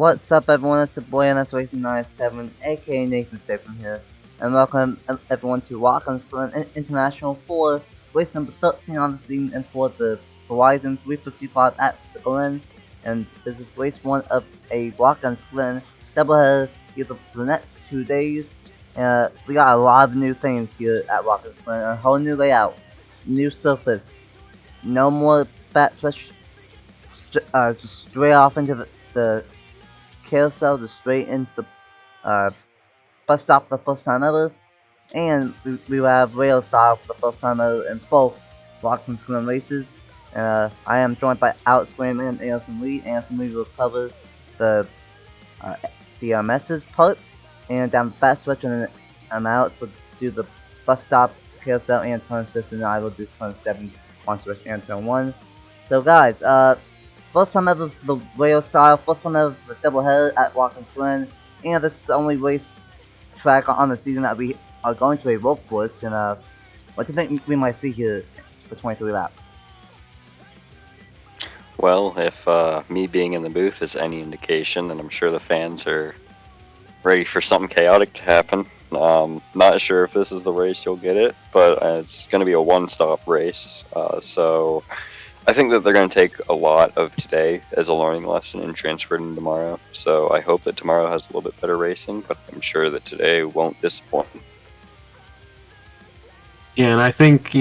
What's up, everyone? It's the boy NR2003, aka Nathan Stapleton here, and welcome everyone to Watkins Glen International for race number 13 on the season and for the Verizon 355 at the Glen. And this is race 1 of a Watkins Glen doubleheader here for the next 2 days. We got a lot of new things here at Watkins Glen, a whole new layout, new surface, no more fat switch, just straight off into the carousel, just straight into the bus stop for the first time ever, and we will have rail style for the first time ever in both Watkins Glen races. I am joined by Alex Graham and Anderson Lee. Anderson Lee will cover the messes part, and down the fat switch, and then Alex will do the bus stop, carousel, and turn 6, and I will do turn 7, on switch, and turn 1. So guys, first time ever for the rail style, first time ever for the doubleheader at Watkins Glen, and this is the only race track on the season that we are going to a road course. And what do you think we might see here for 23 laps? Well, if me being in the booth is any indication, then I'm sure the fans are ready for something chaotic to happen. Not sure if this is the race you'll get it, but it's going to be a one-stop race, so I think that they're going to take a lot of today as a learning lesson and transfer it into tomorrow. So I hope that tomorrow has a little bit better racing, but I'm sure that today won't disappoint. Yeah, and I think,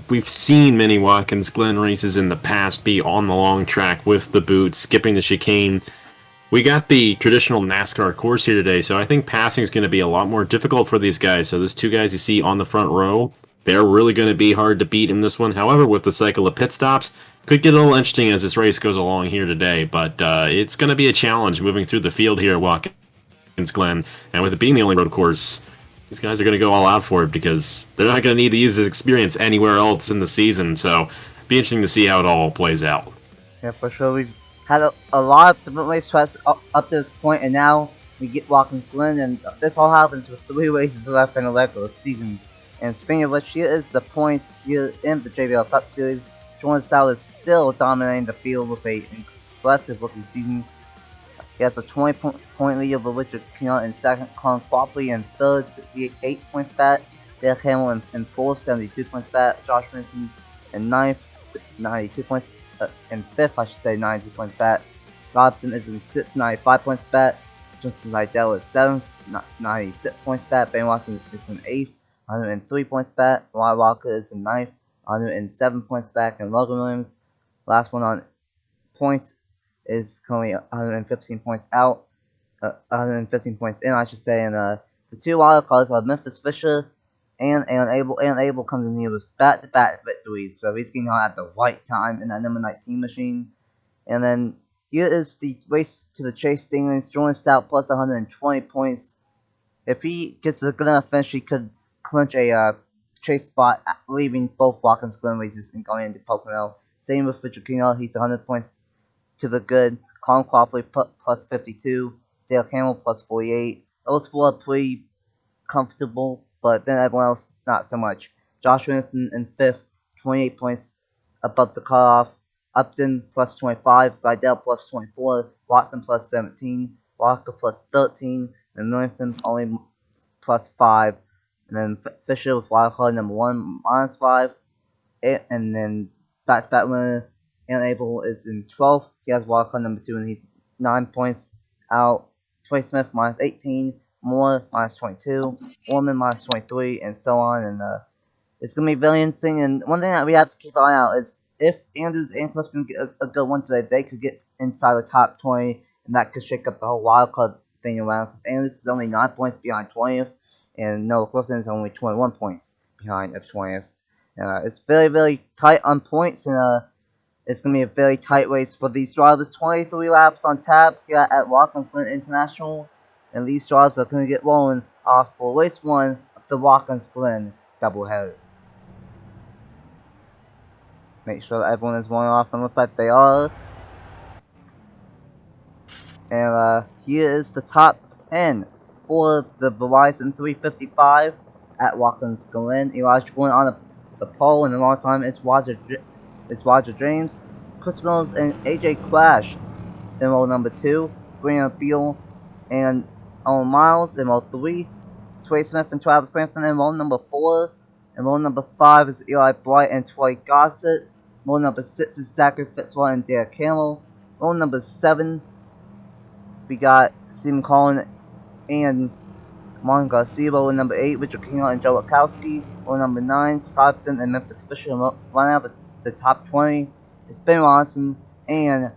we've seen many Watkins Glen races in the past be on the long track with the boot, skipping the chicane. We got the traditional NASCAR course here today, so I think passing is going to be a lot more difficult for these guys. So those two guys you see on the front row, they're really going to be hard to beat in this one. However, with the cycle of pit stops, could get a little interesting as this race goes along here today. But it's going to be a challenge moving through the field here at Watkins Glen. And with it being the only road course, these guys are going to go all out for it because they're not going to need to use this experience anywhere else in the season. So be interesting to see how it all plays out. Yeah, for sure. We've had a lot of different race tracks up to this point, and now we get Watkins Glen, and this all happens with 3 races left in the regular season. And speaking of which, here is the points here in the JBL Cup Series. Jordan Stout is still dominating the field with an impressive rookie season. He has a 20-point lead over Richard Kennard in second, Colin Copley in third, 68 points back. Dale Hamill in fourth, 72 points back. Josh Vincent in ninth, 92 points. In fifth, I should say, 92 points back. Scott Upton is in sixth, 95 points back. Justin Seidel is seventh, 96 points back. Ben Watson is in eighth, 103 points back. Ryan Walker is in ninth, 107 points back. And Logan Williams, last one on points, is currently 115 points out. 115 points in, I should say. And the 2 wild cards are Memphis Fisher and Abel. And Abel comes in here with back-to-back victories, so he's getting on at the right time in that number 19 machine. And then here is the race to the Chase Stingrays. Jordan Stout plus 120 points. If he gets a good enough finish, he could clinch a chase spot, leaving both Watkins Glen races and going into Pocono. Same with Richard Kennard, he's 100 points to the good. Colin Copley plus 52. Dale Campbell plus 48. Those 4 are pretty comfortable, but then everyone else not so much. Josh Vincent in 5th, 28 points above the cutoff. Upton plus 25, Seidel plus 24, Watson plus 17, Walker plus 13, and Williamson only plus 5. And then Fisher with wildcard number 1 minus 5. And then back-to-back winner and Abel is in 12th. He has wildcard number 2 and he's 9 points out. Trey Smith minus 18. Moore minus 22, Orman minus 23, and so on. And it's going to be very interesting. And one thing that we have to keep an eye out is if Andrews and Clifton get a good one today, they could get inside the top 20, and that could shake up the whole wildcard thing around. Andrews is only 9 points behind 20th, and Noah Clifton is only 21 points behind of 20th. It's very, very tight on points, and it's going to be a very tight race for these drivers. 23 laps on tap here at Watkins Glen International. And these drivers are going to get rolling off for race 1 of the Watkins Glen doubleheader. Make sure that everyone is rolling off, and looks like they are. And here is the top 10 for the Verizon 355 at Watkins Glen. Elijah Gordon on the pole, and alongside him is Roger James, Chris Mills, and AJ Crash in row number 2. Green and Field and Owen Miles in row 3. Trey Smith and Travis Crampton in row number 4. And row number 5 is Eli Bright and Troy Gossett. Row number 6 is Zachary Fitzwater and Derek Hamill. Row number 7, we got Stephen Collin and Martin Garcia. Row number 8, Richard King and Joe Wachowski. Row number 9, Scottton and Memphis Fisher. Run out of the top 20 is Ben Ronson and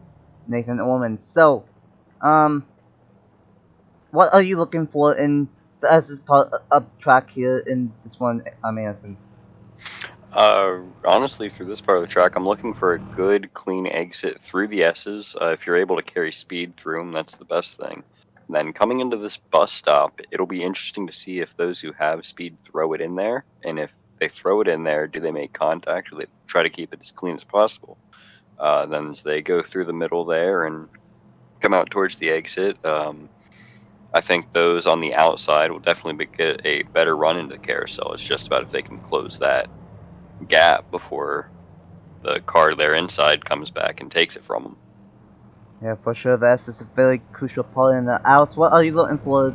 Nathan Orman. So, what are you looking for in the S's part of the track here in this one, Anderson? Honestly, through this part of the track, I'm looking for a good, clean exit through the S's. If you're able to carry speed through them, that's the best thing. And then coming into this bus stop, it'll be interesting to see if those who have speed throw it in there. And if they throw it in there, do they make contact or they try to keep it as clean as possible? Then as they go through the middle there and come out towards the exit, I think those on the outside will definitely get a better run into the carousel. It's just about if they can close that gap before the car there inside comes back and takes it from them. Yeah, for sure. That's just a very crucial part in the outs. What are you looking for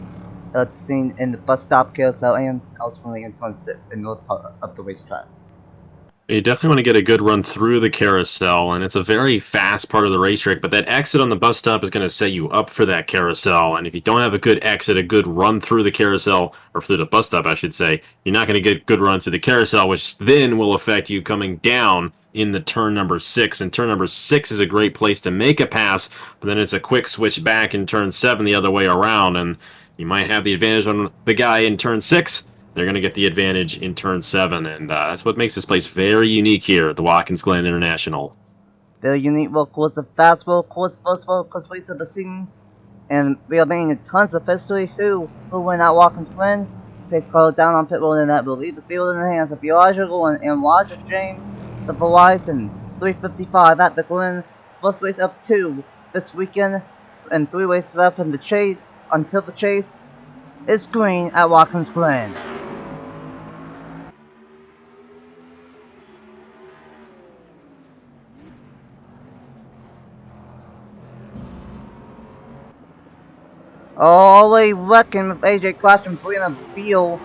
to see in the bus stop carousel and ultimately in 26 in north part of the racetrack? You definitely want to get a good run through the carousel, and it's a very fast part of the racetrack, but that exit on the bus stop is going to set you up for that carousel, and if you don't have a good exit, a good run through the carousel, or through the bus stop, I should say, you're not going to get good run through the carousel, which then will affect you coming down in the turn number 6, and turn number 6 is a great place to make a pass, but then it's a quick switch back in turn 7 the other way around, and you might have the advantage on the guy in turn 6, they're going to get the advantage in turn 7, and that's what makes this place very unique here at the Watkins Glen International. Very unique road course, a fast road course, first road course race of the season, and we are making tons of history. Who win at Watkins Glen? Pace car down on pit road, and that will leave the field in the hands of Elijah Gordon and Roger James, the Verizon 355 at the Glen. First race up 2 this weekend, and 3 races left in the chase until the chase is green at Watkins Glen. Already wrecking with AJ crashing free in the field.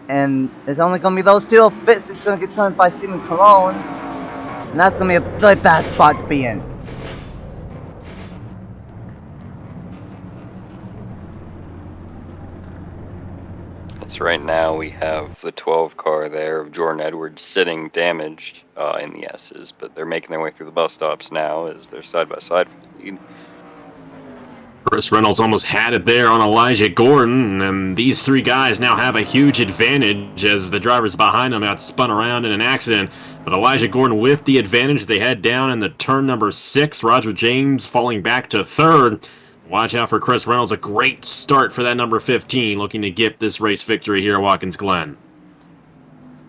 And it's only going to be those two. Fitz is going to get turned by Stephen Cologne. And that's going to be a very bad spot to be in. So right now we have the 12 car there of Jordan Edwards sitting damaged in the S's, but they're making their way through the bus stops now as they're side by side for the lead. Chris Reynolds almost had it there on Elijah Gordon, and these 3 guys now have a huge advantage as the drivers behind them got spun around in an accident. But Elijah Gordon with the advantage. They head down in the turn number 6. Roger James falling back to 3rd. Watch out for Chris Reynolds. A great start for that number 15, looking to get this race victory here at Watkins Glen.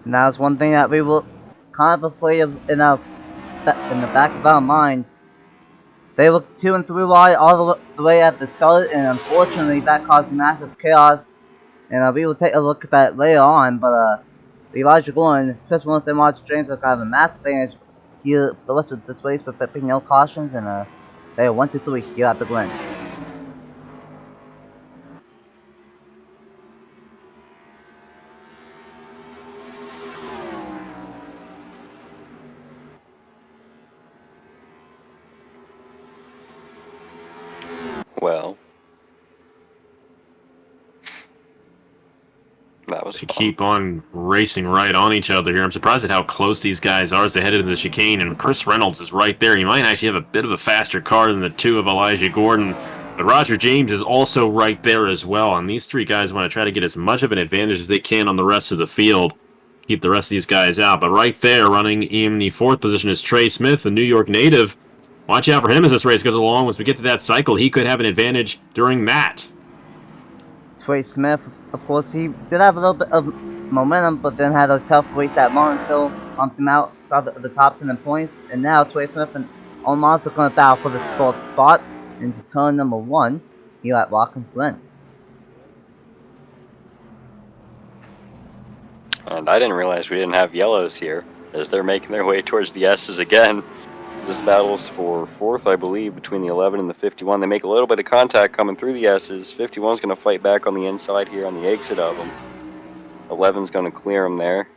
And that's one thing that we were kind of afraid of in the back of our mind. They were 2 and 3 wide all the way at the start, and unfortunately that caused massive chaos. And we will take a look at that later on, but Elijah Gordon, Chris Reynolds, and Roger James are kind of a massive advantage here for the rest of this race with picking no cautions, and they are 1, 2, 3 here at the Glen. Well, that was They fun. keep on racing right on each other here. I'm surprised at how close these guys are as they head into the chicane, and Chris Reynolds is right there. He might actually have a bit of a faster car than the 2 of Elijah Gordon, but Roger James is also right there as well, and these 3 guys want to try to get as much of an advantage as they can on the rest of the field, keep the rest of these guys out. But right there, running in the 4th position is Trey Smith, the New York native. Watch out for him as this race goes along. Once we get to that cycle, he could have an advantage during that. Trey Smith, of course, he did have a little bit of momentum, but then had a tough race at Martinsville, bumped him out, saw the top 10 in points, and now Trey Smith and Owen Miles are going to battle for the 4th spot into turn number 1 here at Watkins Glen. And I didn't realize we didn't have yellows here as they're making their way towards the S's again. This battle's for 4th, I believe, between the 11 and the 51. They make a little bit of contact coming through the S's. 51's going to fight back on the inside here on the exit of them. 11's going to clear him there.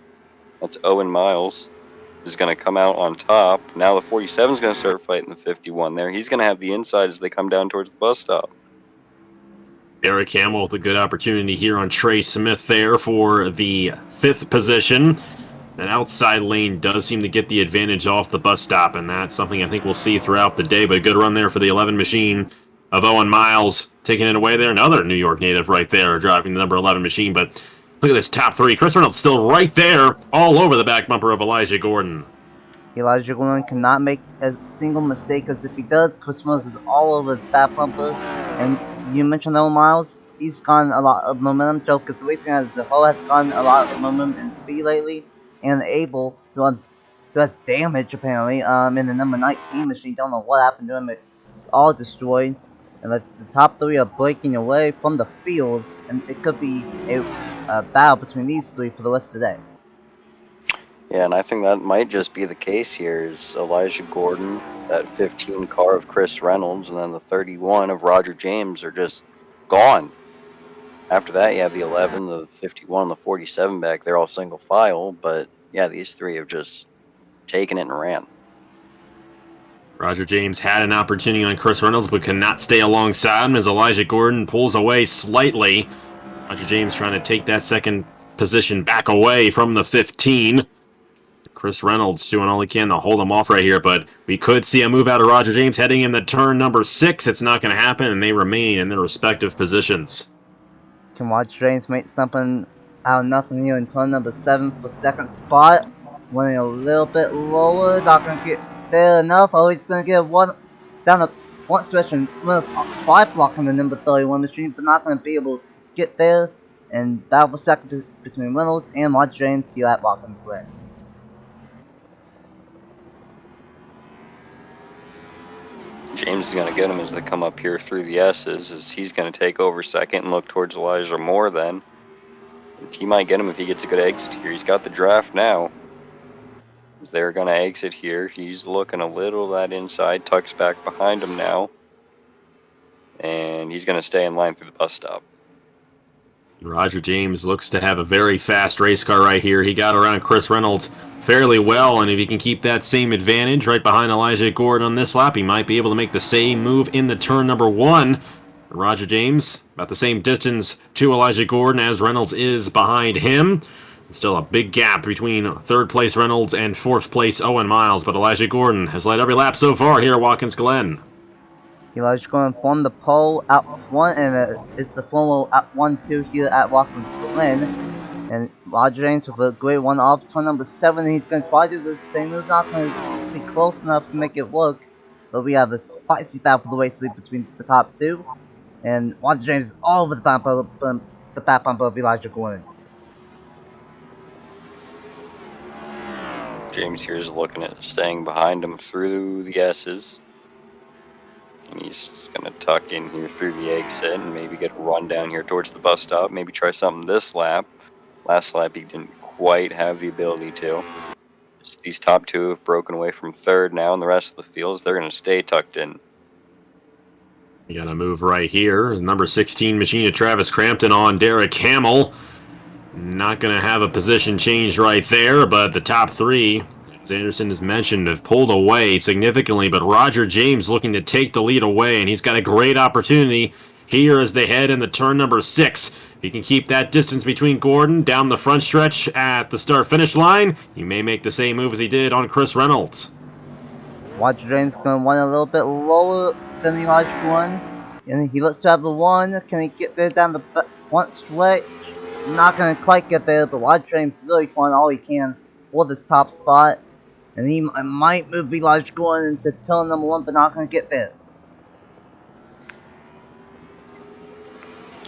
That's Owen Miles is going to come out on top. Now the 47's going to start fighting the 51 there. He's going to have the inside as they come down towards the bus stop. Eric Hamill with a good opportunity here on Trey Smith there for the 5th position. That outside lane does seem to get the advantage off the bus stop, and that's something I think we'll see throughout the day. But a good run there for the 11 machine of Owen Miles, taking it away there. Another New York native right there, driving the number 11 machine. But look at this top 3. Chris Reynolds still right there, all over the back bumper of Elijah Gordon. Elijah Gordon cannot make a single mistake, because if he does, Chris Reynolds is all over his back bumper. And you mentioned Owen Miles, he's gotten a lot of momentum. Joe, because racing as a whole has gotten a lot of momentum and speed lately, and able to does damage apparently. In the number 19 machine, don't know what happened to him. It's all destroyed, and the top 3 are breaking away from the field, and it could be a battle between these 3 for the rest of the day. Yeah, and I think that might just be the case here. Is Elijah Gordon, that 15 car of Chris Reynolds, and then the 31 of Roger James are just gone. After that, you have the 11, the 51, and the 47 back. They're all single file, but yeah, these 3 have just taken it and ran. Roger James had an opportunity on Chris Reynolds, but cannot stay alongside him as Elijah Gordon pulls away slightly. Roger James trying to take that 2nd position back away from the 15. Chris Reynolds doing all he can to hold him off right here, but we could see a move out of Roger James heading in the turn number 6. It's not going to happen, and they remain in their respective positions. Can Roger James make something out of nothing here in turn number 7 for 2nd spot? Running a little bit lower, not going to get fair enough. Oh, he's going to get one down the front stretch and run 5 blocking the number 31 machine, but not going to be able to get there. And battle for 2nd between Reynolds and Roger James here at Watkins Glen. James is going to get him as they come up here through the S's, as he's going to take over 2nd and look towards Elijah Moore then. And he might get him if he gets a good exit here. He's got the draft now. As they're going to exit here. He's looking a little that inside, tucks back behind him now. And he's going to stay in line through the bus stop. Roger James looks to have a very fast race car right here. He got around Chris Reynolds fairly well, and if he can keep that same advantage right behind Elijah Gordon on this lap, he might be able to make the same move in the turn number 1. Roger James, about the same distance to Elijah Gordon as Reynolds is behind him. Still a big gap between 3rd place Reynolds and 4th place Owen Miles, but Elijah Gordon has led every lap so far here at Watkins Glen. Elijah Gordon from the pole out front, and it's the formal at 1-2 here at Watkins Glen. And Roger James with a great one off turn number 7. He's going to try to do the same move, not going to be close enough to make it work. But we have a spicy battle for the race lead between the top 2. And Roger James is all over the back bumper of Elijah Gordon. James here is looking at staying behind him through the S's. And he's going to tuck in here through the exit and maybe get a run down here towards the bus stop. Maybe try something this lap. Last lap he didn't quite have the ability to. Just these top 2 have broken away from 3rd now, and the rest of the fields, they're going to stay tucked in. You got to move right here. Number 16 machine of Travis Crampton on Derek Hamill. Not going to have a position change right there, but the top 3, as Anderson has mentioned, have pulled away significantly, but Roger James looking to take the lead away, and he's got a great opportunity here as they head into turn number 6. If he can keep that distance between Gordon down the front stretch at the start-finish line, he may make the same move as he did on Chris Reynolds. Roger James going to run a little bit lower than Elijah Gordon, and he looks to have the 1. Can he get there down the front stretch? Not going to quite get there, but Roger James really trying all he can for this top spot. And he might move Elijah Gordon into turn number 1, but not going to get there.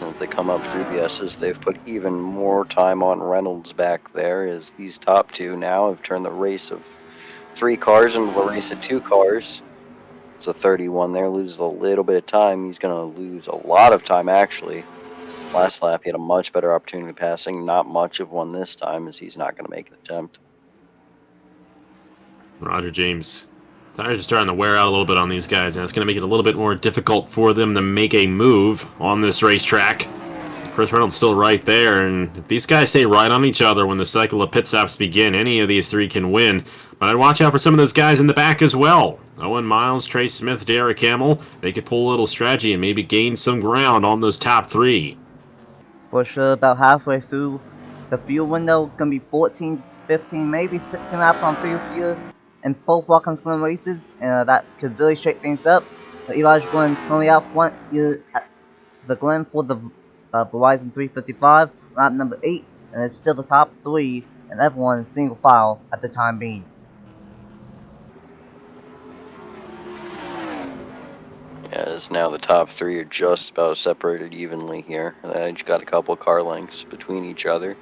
As they come up through the S's, they've put even more time on Reynolds back there, as these top 2 now have turned the race of 3 cars into a race of 2 cars. So 31 there loses a little bit of time. He's going to lose a lot of time, actually. Last lap, he had a much better opportunity passing. Not much of one this time, as he's not going to make an attempt. Roger James Tires are starting to wear out a little bit on these guys, and it's going to make it a little bit more difficult for them to make a move on this racetrack. Chris Reynolds still right there, and if these guys stay right on each other when the cycle of pit stops begin, any of these three can win. But I'd watch out for some of those guys in the back as well. Owen Miles, Trey Smith, Derek Hamill, they could pull a little strategy and maybe gain some ground on those top three. For sure, about halfway through the fuel window, gonna be 14, 15, maybe 16 laps on fuel here in both Watkins Glen races, and that could really shake things up. But Elijah Glen currently out front here at the Glen for the Verizon 355, lap number 8, and it's still the top 3, and everyone in single file at the time being. As now the top three are just about separated evenly here. They just got a couple car lengths between each other.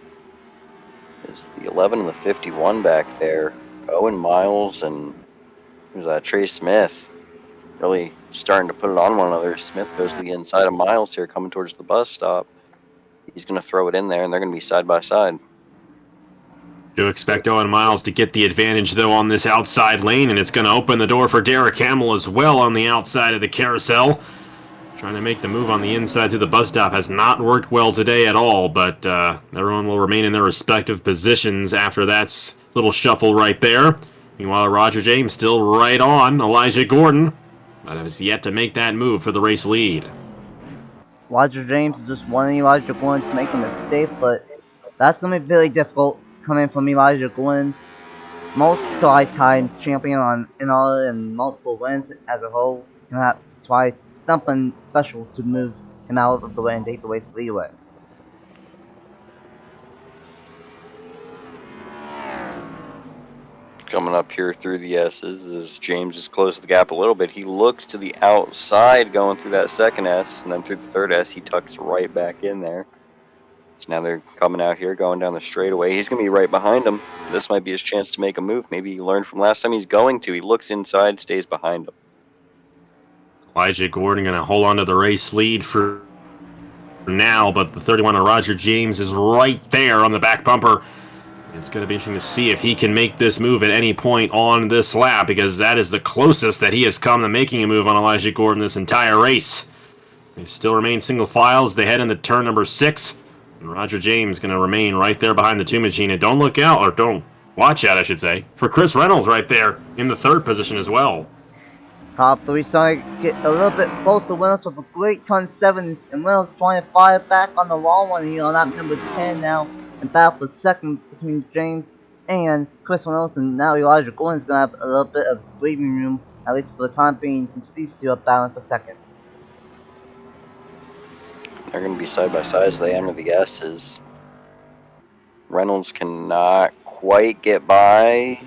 There's the 11 and the 51 back there. Owen Miles and who's that? Trey Smith. Really starting to put it on one another. Smith goes to the inside of Miles here, coming towards the bus stop. He's going to throw it in there, and they're going to be side by side. Do expect Owen Miles to get the advantage, though, on this outside lane, and it's going to open the door for Derek Hamill as well on the outside of the carousel. Trying to make the move on the inside through the bus stop has not worked well today at all, but everyone will remain in their respective positions after that little shuffle right there. Meanwhile, Roger James still right on Elijah Gordon, but has yet to make that move for the race lead. Roger James is just wanting Elijah Gordon to make a mistake, but that's going to be really difficult coming from Elijah Gordon. Multi-time champion on NR and multiple wins as a whole. Gonna have to try something special to move him out of the way and take the race leeway. Coming up here through the S's as James is close to the gap a little bit. He looks to the outside going through that second S, and then through the third S he tucks right back in there. So now they're coming out here going down the straightaway. He's going to be right behind him. This might be his chance to make a move. Maybe he learned from last time he's going to. He looks inside, stays behind him. Elijah Gordon going to hold on to the race lead for now, but the 31 of Roger James is right there on the back bumper. It's going to be interesting to see if he can make this move at any point on this lap, because that is the closest that he has come to making a move on Elijah Gordon this entire race. They still remain single file as they head into turn number 6. And Roger James going to remain right there behind the 2 machine. And don't look out, or don't watch out, I should say, for Chris Reynolds right there in the 3rd position as well. Top 3 starting to get a little bit closer. Reynolds with a great turn 7, and Reynolds trying to fire back on the long one here on lap number 10 now. And battle for second between James and Chris Reynolds, and now Elijah Gordon's going to have a little bit of breathing room, at least for the time being, since these two are battling for second. They're going to be side by side as they enter the S's. Reynolds cannot quite get by.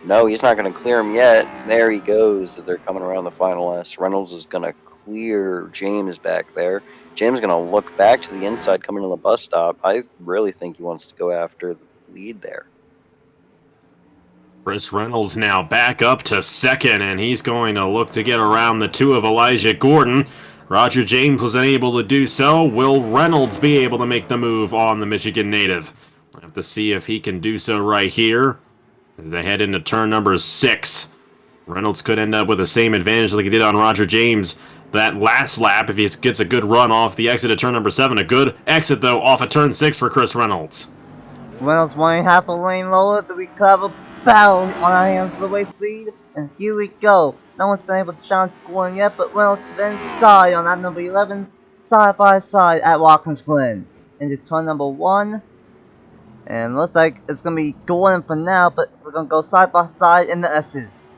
No, he's not going to clear him yet. There he goes. They're coming around the final S. Reynolds is going to clear James back there. James is going to look back to the inside coming to the bus stop. I really think he wants to go after the lead there. Chris Reynolds now back up to second, and he's going to look to get around the 2 of Elijah Gordon. Roger James was unable to do so. Will Reynolds be able to make the move on the Michigan native? We'll have to see if he can do so right here. They head into turn number 6. Reynolds could end up with the same advantage like he did on Roger James that last lap if he gets a good run off the exit at turn number 7. A good exit, though, off of turn 6 for Chris Reynolds. Reynolds wanting half a lane lower to recover battle on our hands for the race lead. And here we go. No one's been able to challenge Gordon yet, but Reynolds to the inside on lap number 11, side by side at Watkins Glen. Into turn number 1. And looks like it's going to be Gordon for now, but we're going to go side by side in the S's.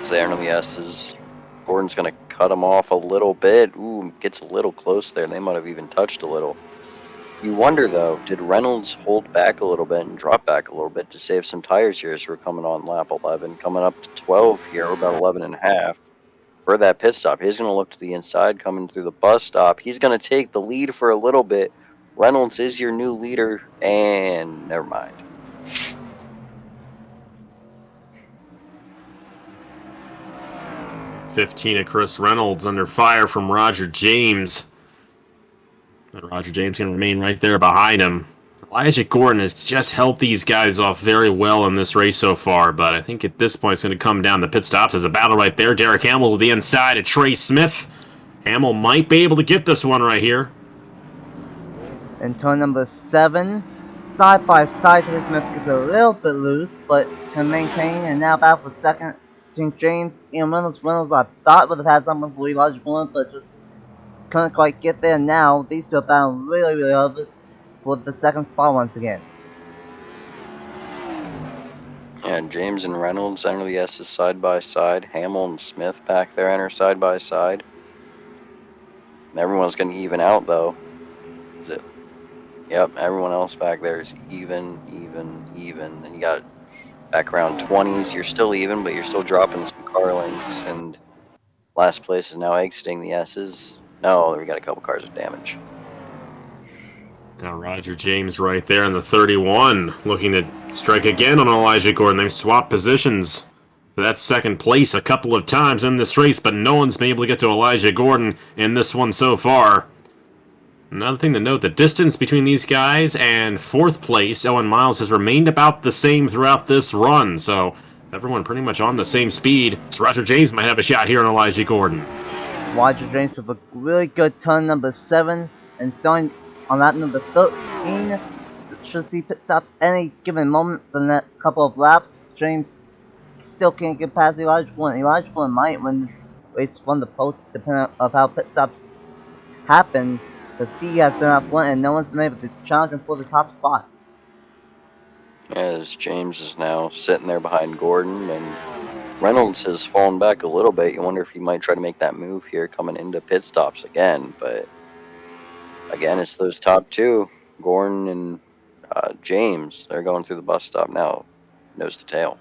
There in the S's. Gordon's going to cut him off a little bit. Ooh, gets a little close there. They might have even touched a little. You wonder, though, did Reynolds hold back a little bit and drop back a little bit to save some tires here as we're coming on lap 11? Coming up to 12 here, about 11 and a half. For that pit stop, he's going to look to the inside coming through the bus stop. He's going to take the lead for a little bit. Reynolds is your new leader, and never mind. .15 of Chris Reynolds under fire from Roger James. And Roger James going to remain right there behind him. Elijah Gordon has just helped these guys off very well in this race so far, but I think at this point it's going to come down to pit stops. There's a battle right there. Derek Hamill to the inside of Trey Smith. Hamill might be able to get this one right here. In turn number 7, side by side, Trey Smith gets a little bit loose, but can maintain, and now battle for second between James and Reynolds. Reynolds, I thought, would have had something for Elijah Gordon, but just couldn't quite get there. Now these two are battling really hard for the second spot once again. Yeah, James and Reynolds enter the S's side by side. Hamill and Smith back there enter side by side. Everyone's going to even out though. Is it? Yep, everyone else back there is even. And you got back around 20s. You're still even, but you're still dropping some car lengths. And last place is now exiting the S's. No, we got a couple cars with damage. Now Roger James right there in the 31, looking to strike again on Elijah Gordon. They've swapped positions for that second place a couple of times in this race, but no one's been able to get to Elijah Gordon in this one so far. Another thing to note, the distance between these guys and fourth place, Owen Miles, has remained about the same throughout this run, so everyone pretty much on the same speed. So Roger James might have a shot here on Elijah Gordon. Roger James with a really good turn number 7, and starting on that number 13, should see pit stops any given moment for the next couple of laps. James still can't get past Elijah Gordon. Elijah Gordon might win this race from the post, depending on how pit stops happen, because he has been up front and no one's been able to challenge him for the top spot. As James is now sitting there behind Gordon, and Reynolds has fallen back a little bit. You wonder if he might try to make that move here coming into pit stops again, but again, it's those top two, Gordon and James. They're going through the bus stop now, nose to tail.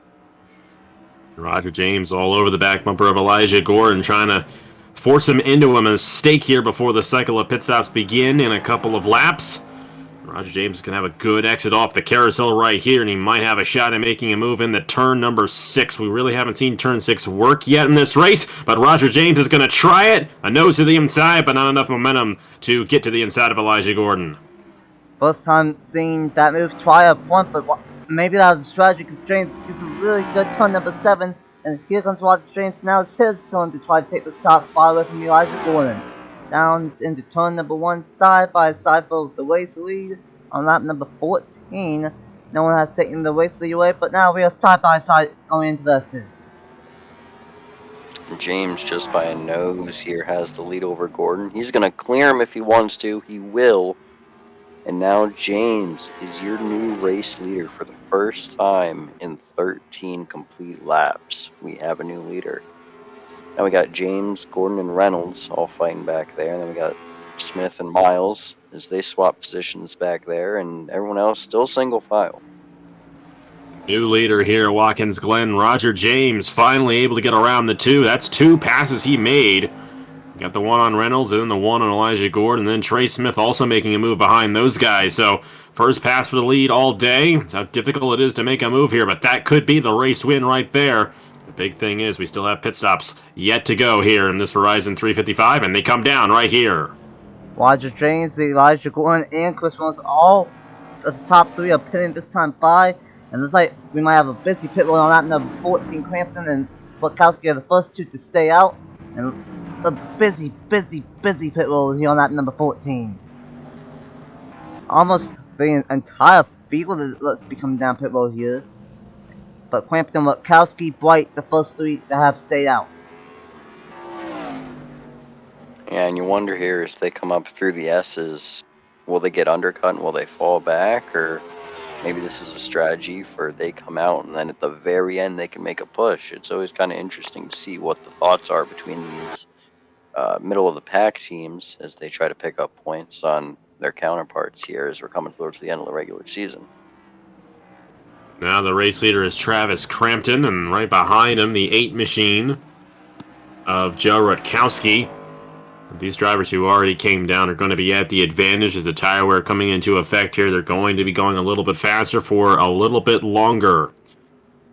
Roger James all over the back bumper of Elijah Gordon, trying to force him into a mistake here before the cycle of pit stops begin in a couple of laps. Roger James is going to have a good exit off the carousel right here, and he might have a shot at making a move into turn number 6. We really haven't seen turn 6 work yet in this race, but Roger James is going to try it. A nose to the inside, but not enough momentum to get to the inside of Elijah Gordon. First time seeing that move try up front, but maybe that was a strategy because James gets a really good turn number 7. And here comes Roger James. Now it's his turn to try to take the top spot away from Elijah Gordon. Down into turn number 1, side by side for the race lead. On lap number 14, no one has taken the race lead away, but now we are side by side going into the S's. James, just by a nose here, has the lead over Gordon. He's going to clear him if he wants to. He will. And now James is your new race leader for the first time in 13 complete laps. We have a new leader. Now we got James, Gordon, and Reynolds all fighting back there. And then we got Smith and Miles as they swap positions back there. And everyone else still single file. New leader here at Watkins Glen, Roger James, finally able to get around the 2. That's 2 passes he made. Got the one on Reynolds and then the one on Elijah Gordon, and then Trey Smith also making a move behind those guys. So first pass for the lead all day. That's how difficult it is to make a move here, but that could be the race win right there. The big thing is we still have pit stops yet to go here in this Verizon 355, and they come down right here. Roger James, Elijah Gordon, and Chris Reynolds, all of the top 3 are pitting this time by. And looks like we might have a busy pit road on that number 14, Crampton and Butkowski are the first 2 to stay out. And a busy pit road here on that number 14. Almost the entire field let's be coming down pit road here. But Crampton, Butkowski, Bright, the first 3 that have stayed out. Yeah, and you wonder here as they come up through the S's, will they get undercut and will they fall back? Or maybe this is a strategy for they come out and then at the very end they can make a push. It's always kind of interesting to see what the thoughts are between these middle of the pack teams as they try to pick up points on their counterparts here as we're coming towards the end of the regular season. Now the race leader is Travis Crampton, and right behind him the 8 machine of Joe Rutkowski. These drivers who already came down are going to be at the advantage as the tire wear coming into effect here. They're going to be going a little bit faster for a little bit longer.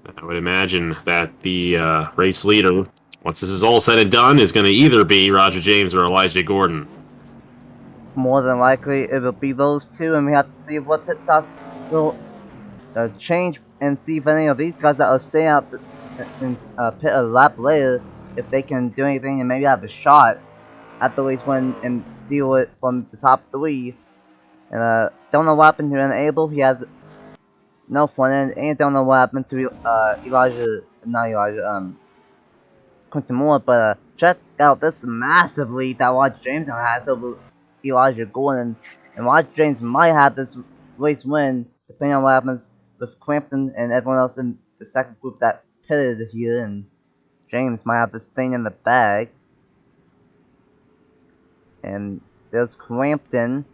I would imagine that the race leader, once this is all said and done, is going to either be Roger James or Elijah Gordon. more than likely it'll be those two, and we have to see what pit stops will change and see if any of these guys that are staying out in pit a lap later, if they can do anything and maybe have a shot at the race win and steal it from the top three. And don't know what happened to Enable. He has no front end, and don't know what happened to Quinton Moore. But check out this massive lead that Watch James now has over Elijah Gordon, and Watch James might have this race win depending on what happens with Crampton and everyone else in the second group that pitted here, and James might have this thing in the bag. And there's Crampton,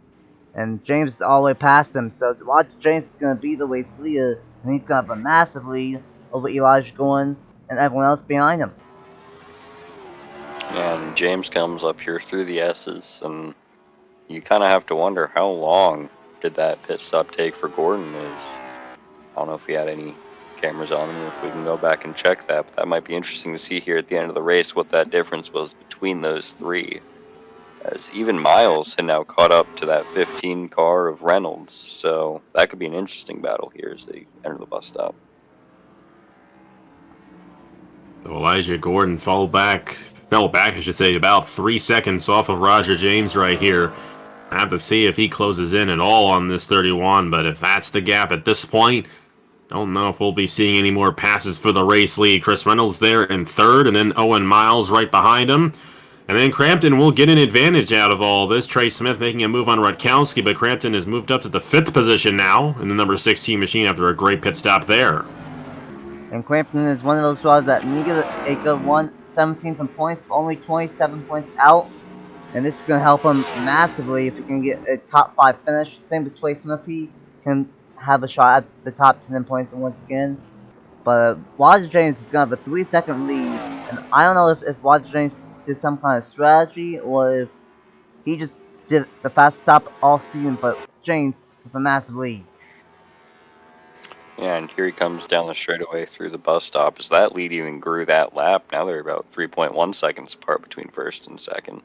and James is all the way past him, so Watch James is going to be the race leader, and he's going to have a massive lead over Elijah Gordon and everyone else behind him. And James comes up here through the S's, and you kind of have to wonder how long did that pit stop take for Gordon. I don't know if we had any cameras on him, if we can go back and check that, but that might be interesting to see here at the end of the race what that difference was between those three, as even Miles had now caught up to that 15 car of Reynolds, so that could be an interesting battle here as they enter the bus stop. Elijah Gordon fell back, I should say, about 3 seconds off of Roger James right here. I have to see if he closes in at all on this 31, but if that's the gap at this point, don't know if we'll be seeing any more passes for the race lead. Chris Reynolds there in third, and then Owen Miles right behind him. And then Crampton will get an advantage out of all this. Trey Smith making a move on Rutkowski, but Crampton has moved up to the 5th position now in the number 16 machine after a great pit stop there. And Crampton is one of those drivers that needed a good 17th in points, but only 27 points out. And this is going to help him massively if he can get a top 5 finish. Same with Trey Smith, he can have a shot at the top 10 points once again. But Roger James is going to have a 3-second lead. And I don't know if Roger James did some kind of strategy or if he just did the fast stop all season, but James with a massive lead. Yeah, and here he comes down the straightaway through the bus stop. As that lead even grew that lap, now they're about 3.1 seconds apart between first and second.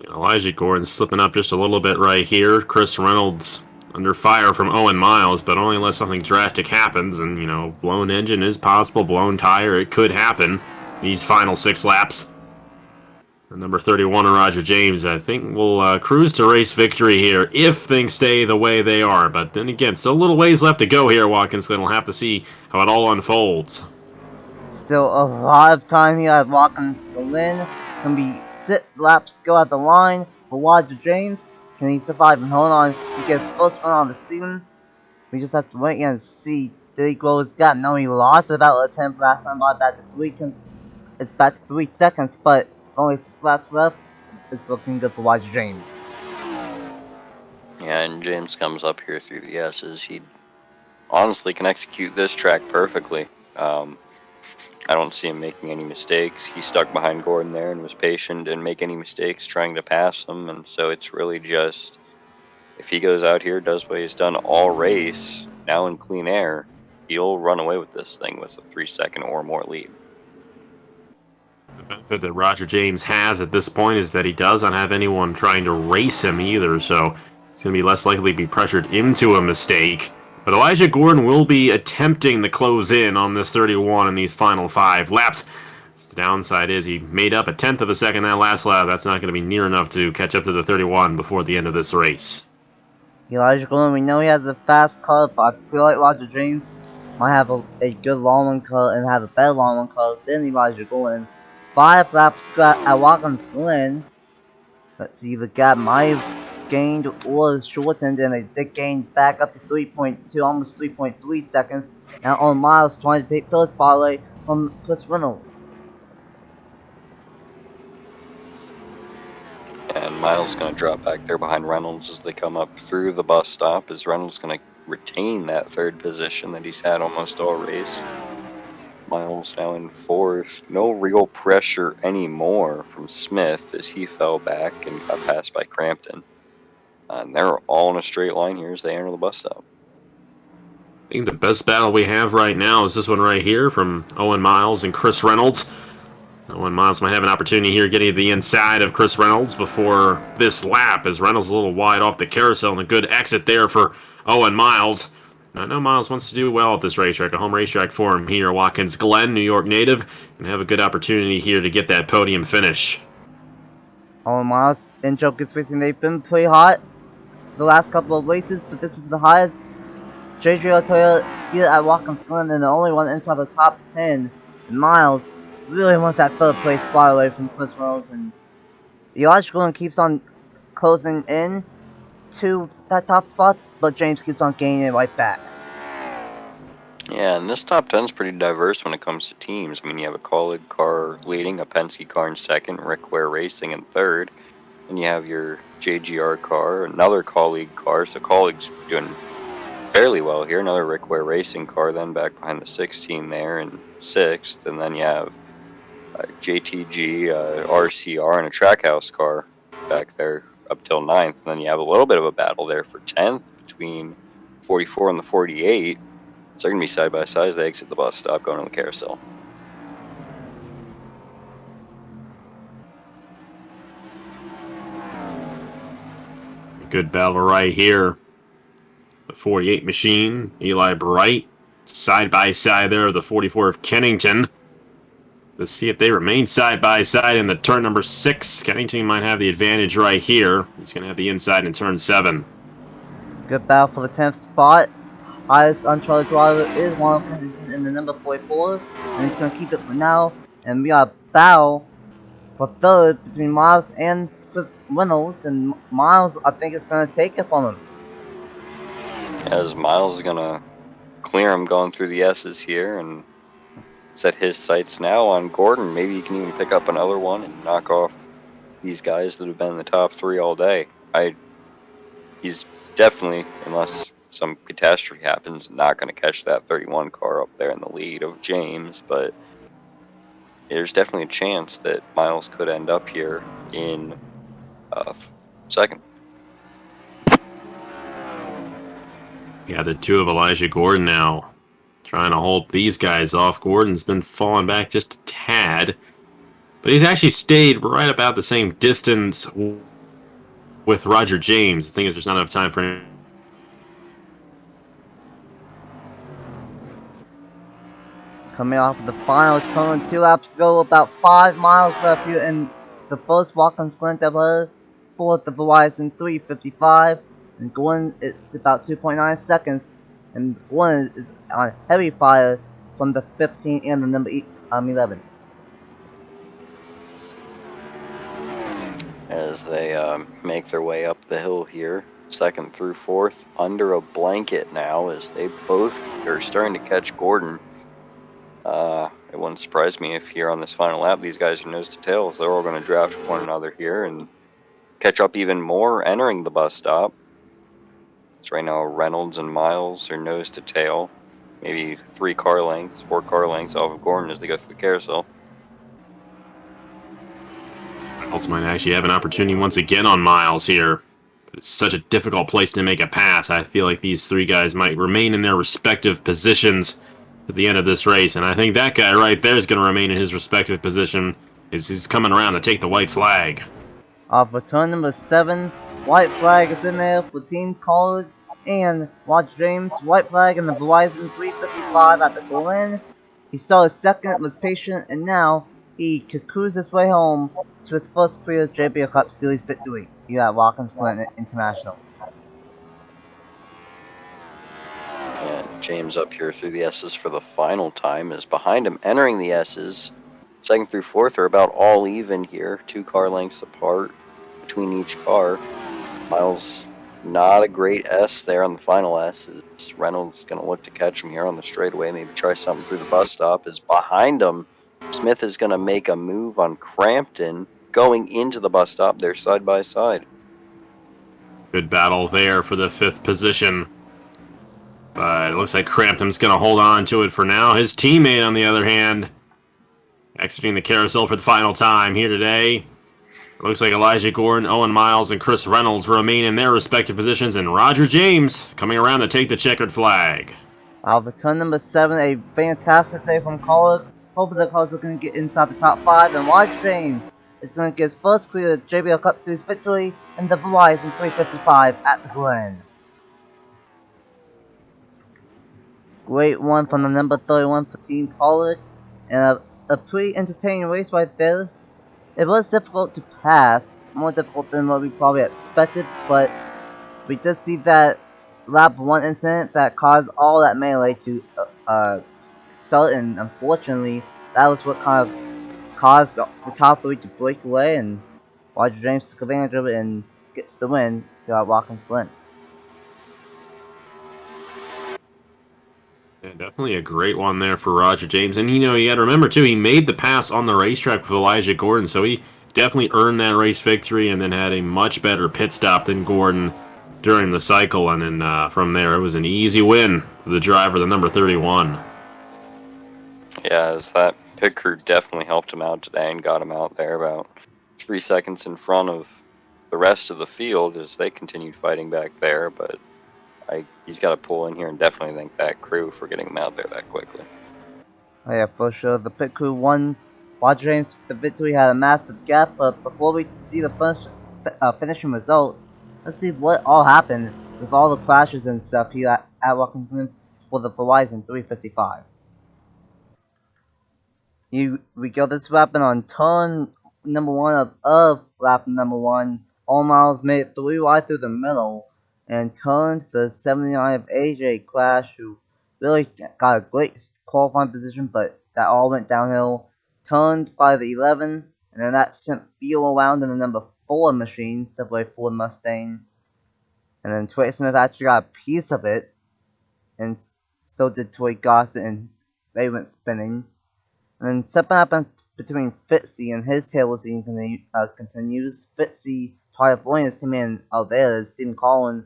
Elijah Gordon slipping up just a little bit right here. Chris Reynolds under fire from Owen Miles, but only unless something drastic happens. And, blown engine is possible, blown tire, it could happen these final 6 laps. Number 31, Roger James, I think will cruise to race victory here if things stay the way they are. But then again, still a little ways left to go here, Watkins Glen. We'll have to see how it all unfolds. Still a lot of time here at Watkins Glen. Can be 6 laps to go at the line for Roger James. Can he survive and hold on? He gets first one on the season. We just have to wait and see. Did he grow his gap? No, he lost about a 10th last time, but back to 3 it's back to 3 seconds, but only 6 laps left. It's looking good for Roger James. Yeah, and James comes up here through the S's. He honestly can execute this track perfectly. I don't see him making any mistakes. He stuck behind Gordon there and was patient, didn't make any mistakes trying to pass him, and so it's really just, if he goes out here, does what he's done all race, now in clean air, he'll run away with this thing with a 3-second or more lead. The benefit that Roger James has at this point is that he does not have anyone trying to race him either, so he's going to be less likely to be pressured into a mistake. But Elijah Gordon will be attempting to close in on this 31 in these final 5 laps. The downside is he made up a 1/10 of a second that last lap. That's not going to be near enough to catch up to the 31 before the end of this race. Elijah Gordon, we know he has a fast car, but I feel like Roger James might have a good long run car and have a better long run car than Elijah Gordon. 5 laps at Watkins Glen. Let's see, the gap might have gained or shortened, and it did gain back up to 3.2, almost 3.3 seconds. Now on Miles trying to take first spot away from Chris Reynolds. And Miles going to drop back there behind Reynolds as they come up through the bus stop, as Reynolds going to retain that 3rd position that he's had almost all race. Miles now in 4th. No real pressure anymore from Smith as he fell back and got passed by Crampton. And they're all in a straight line here as they enter the bus stop. I think the best battle we have right now is this one right here from Owen Miles and Chris Reynolds. Owen Miles might have an opportunity here getting to the inside of Chris Reynolds before this lap, as Reynolds a little wide off the carousel, and a good exit there for Owen Miles. I know Miles wants to do well at this racetrack, a home racetrack for him here. Watkins Glen, New York native, and have a good opportunity here to get that podium finish. Owen Miles and Jokic Racing, they've been pretty hot the last couple of races, but this is the highest JBL Toyota here at Watkins Glen, and the only one inside the top 10. And Miles really wants that third place spot away from Chris Reynolds, and Elijah Gordon keeps on closing in to that top spot, but James keeps on gaining it right back. Yeah, and this top 10 is pretty diverse when it comes to teams. I mean, you have a Colleague car leading, a Penske car in second, Rick Ware Racing in third, and you have your JGR car, another Colleague car, so Colleague's doing fairly well here. Another Rick Ware Racing car then back behind the 16 there in sixth, and then you have JTG, RCR, and a Trackhouse car back there up till ninth. And then you have a little bit of a battle there for 10th between 44 and the 48. So they're going to be side by side as they exit the bus stop going on the carousel. Good battle right here. The 48 machine, Eli Bright, side by side there of the 44 of Kennington. Let's see if they remain side by side in the turn number 6. Kennington might have the advantage right here. He's going to have the inside in turn 7. Good battle for the 10th spot. Highest uncharted driver is one of Kennington in the number 44, and he's going to keep it for now. And we got a battle for third between Miles and Chris Reynolds, and Miles, I think, is going to take it from him. As Miles is going to clear him going through the S's here and set his sights now on Gordon. Maybe he can even pick up another one and knock off these guys that have been in the top 3 all day. He's definitely, unless some catastrophe happens, not going to catch that 31 car up there in the lead of James, but there's definitely a chance that Miles could end up here in second. Yeah, the two of Elijah Gordon now trying to hold these guys off. Gordon's been falling back just a tad, but he's actually stayed right about the same distance with Roger James. The thing is, there's not enough time for him. Coming off of the final turn, 2 laps to go, about 5 miles left here in the first Watkins Glen ever. Fourth, the Verizon 355, and Gordon is about 2.9 seconds, and Gordon is on heavy fire from the 15 and the number 11. As they make their way up the hill here, second through fourth, under a blanket now, as they both are starting to catch Gordon. It wouldn't surprise me if here on this final lap these guys are nose to tail, as they're all going to draft one another here and catch up even more entering the bus stop. So right now Reynolds and Miles are nose to tail, maybe 4 car lengths off of Gordon as they go through the carousel. Reynolds might actually have an opportunity once again on Miles here. It's such a difficult place to make a pass. I feel like these 3 guys might remain in their respective positions at the end of this race, and I think that guy right there is going to remain in his respective position as he's coming around to take the white flag. Off of turn number 7, white flag is in there for Team College and Roger James. White flag in the Verizon 355 at the Glen. He started second, was patient, and now he could cruise his way home to his first career JBL Cup Series victory here at Watkins Glen International. And James up here through the S's for the final time, is behind him entering the S's. Second through fourth are about all even here, 2 car lengths apart between each car. Miles, not a great S there on the final S. As Reynolds going to look to catch him here on the straightaway, maybe try something through the bus stop. Is behind him, Smith is going to make a move on Crampton going into the bus stop. They're side by side. Good battle there for the 5th position. But it looks like Crampton's going to hold on to it for now. His teammate, on the other hand, exiting the carousel for the final time here today. It looks like Elijah Gordon, Owen Miles, and Chris Reynolds remain in their respective positions, and Roger James coming around to take the checkered flag. Out of turn number 7, a fantastic day from College. hopefully the cars are going to get inside the top 5, and Wide James is going to get his first clear JBL Cup Series victory in the Verizon 355 at the Glen. Great one from the number 31 for Team Pollard, and a pretty entertaining race right there. It was difficult to pass, more difficult than what we probably expected, but we did see that lap 1 incident that caused all that melee to start, and unfortunately, that was what kind of caused the top 3 to break away, and Roger James took advantage of it and gets the win throughout Watkins Glen. Yeah, definitely a great one there for Roger James. And, you got to remember, too, he made the pass on the racetrack with Elijah Gordon, so he definitely earned that race victory and then had a much better pit stop than Gordon during the cycle. And then from there, it was an easy win for the driver, the number 31. Yeah, as that pit crew definitely helped him out today and got him out there about 3 seconds in front of the rest of the field as they continued fighting back there, but he's got to pull in here and definitely thank that crew for getting him out there that quickly. Oh yeah, for sure. The pit crew won. Roger James, the victory had a massive gap, but before we see the finishing results, let's see what all happened with all the crashes and stuff here at Watkins Glen for the Verizon 355. We got this weapon on turn number 1 of lap number 1. All Miles made it 3 wide through the middle and turned the 79 of AJ Clash, who really got a great qualifying position, but that all went downhill. Turned by the 11, and then that sent Beal around in the number 4 machine, Subway Ford Mustang. And then Troy Smith actually got a piece of it, and so did Troy Gossett, and they went spinning. And then something happened between Fitzy and his tail scene continues. Fitzy tried avoiding his teammate, there it is, Stephen Collins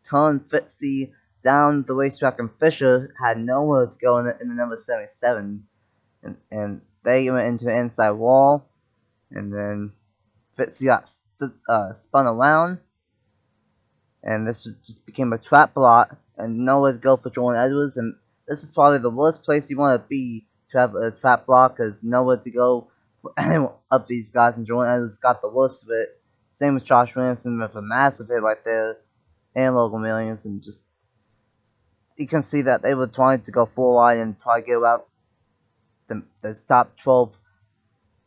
turned Fitzy down the racetrack, and Fisher had nowhere to go in the number 77. And they went into the inside wall, and then Fitzy got spun around, and this just became a trap block, and nowhere to go for Jordan Edwards, and this is probably the worst place you want to be to have a trap block, because nowhere to go for any of these guys, and Jordan Edwards got the worst of it. Same with Josh Williamson with a massive hit right there, and Logan Williams, and just, you can see that they were trying to go 4 wide and try to get out the top 12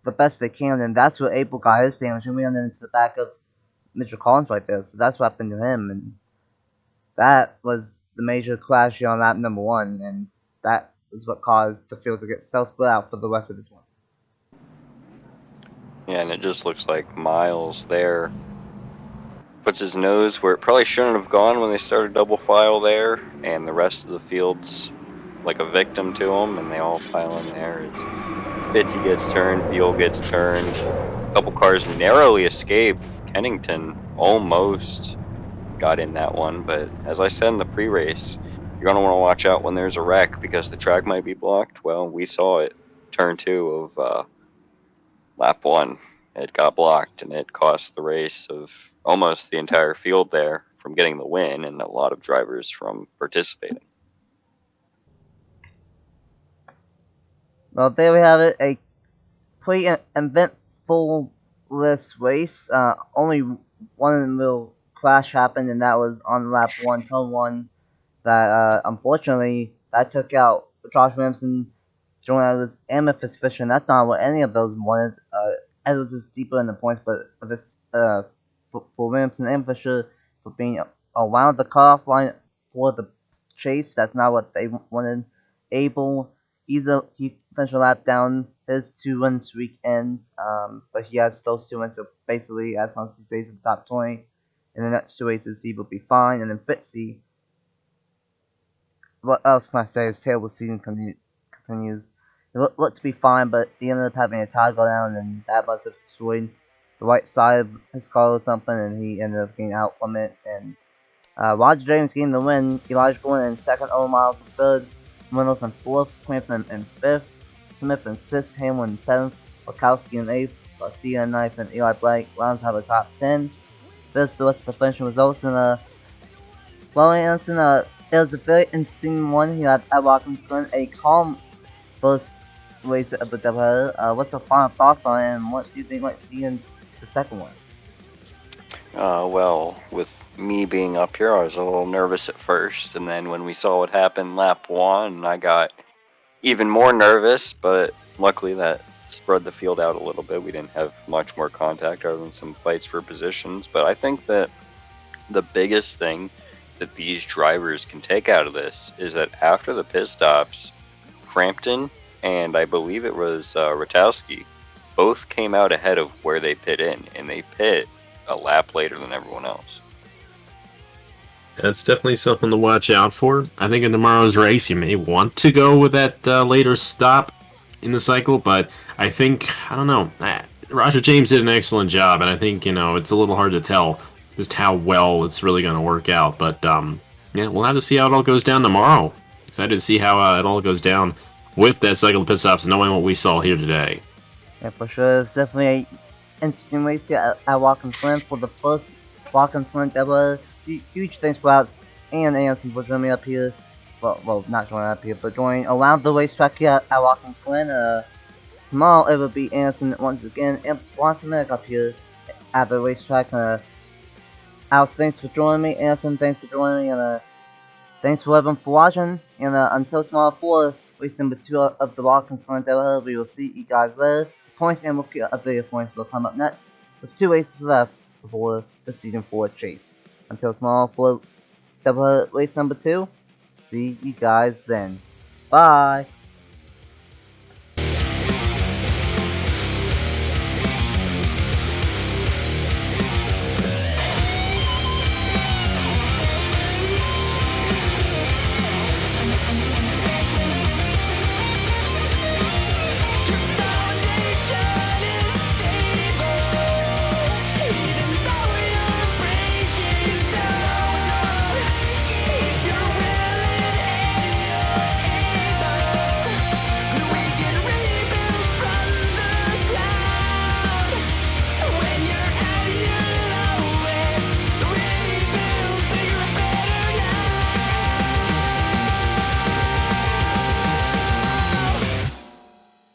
the best they can, and that's where April got his damage, and we went into the back of Mitchell Collins right there, so that's what happened to him, and that was the major crash on lap number 1, and that was what caused the field to get self-split out for the rest of this one. Yeah, and it just looks like Miles there puts his nose where it probably shouldn't have gone when they started double file there, and the rest of the field's like a victim to him, and they all pile in there as Fitzy gets turned, Beal gets turned, a couple cars narrowly escaped. Kennington almost got in that one, but as I said in the pre-race, you're going to want to watch out when there's a wreck because the track might be blocked. Well, we saw it turn 2 of lap 1. It got blocked, and it cost the race of almost the entire field there from getting the win, and a lot of drivers from participating. Well, there we have it, a pretty eventful race. Only one little crash happened, and that was on lap 1, turn 1, that unfortunately that took out Josh Williamson, Jordan Edwards, and Memphis Fisher, and that's not what any of those wanted. Edwards is deeper in the points, but for this for Williamson and Fisher for being around the cutoff line for the chase, that's not what they wanted. Abel, he finished a lap down. His 2-win streak ends, but he has those 2 wins, so basically, as long as he stays in the top 20 in the next 2 races, he will be fine. And then Fitzy, what else can I say? His terrible season continues. He looked to be fine, but he ended up having a tire go down, and that must have destroyed the right side of his car or something, and he ended up getting out from it. And Roger James getting the win. Elijah Gordon in second, Owen Miles in third, Reynolds in fourth, Crampton in fifth, Smith in sixth, Hamlin in seventh, Wachowski in eighth, Garcia in ninth, and Eli Blake rounds out the top 10. This is the rest of the finishing results, and well, Anderson, it was a very interesting one here at Watkins Glen. A calm first race of the doubleheader. What's your final thoughts on it, and what do you think might see in the second one? Well, with me being up here, I was a little nervous at first, and then when we saw what happened lap 1, I got even more nervous, but luckily that spread the field out a little bit. We didn't have much more contact other than some fights for positions, but I think that the biggest thing that these drivers can take out of this is that after the pit stops, Crampton and I believe it was Ratowski both came out ahead of where they pit in, and they pit a lap later than everyone else. That's definitely something to watch out for. I think in tomorrow's race, you may want to go with that later stop in the cycle, but I think, I don't know, Roger James did an excellent job, and I think, it's a little hard to tell just how well it's really going to work out. But, yeah, we'll have to see how it all goes down tomorrow. Excited to see how it all goes down with that cycle of pit stops, knowing what we saw here today. Yeah, for sure. It's definitely an interesting race here at Watkins Glen for the first Watkins Glen doubleheader. Huge thanks for Alex and Anderson for joining me up here. Well, not joining up here, but joining around the racetrack here at Watkins Glen. Tomorrow it will be Anderson once again and Watson up here at the racetrack. Alex, thanks for joining me. Anderson, thanks for joining me. And thanks for everyone for watching. And until tomorrow for race number 2 of the Watkins Glen doubleheader, we will see you guys later. The points and updated points will come up next with 2 races left before the season 4 chase. Until tomorrow for doubleheader race number 2, see you guys then. Bye!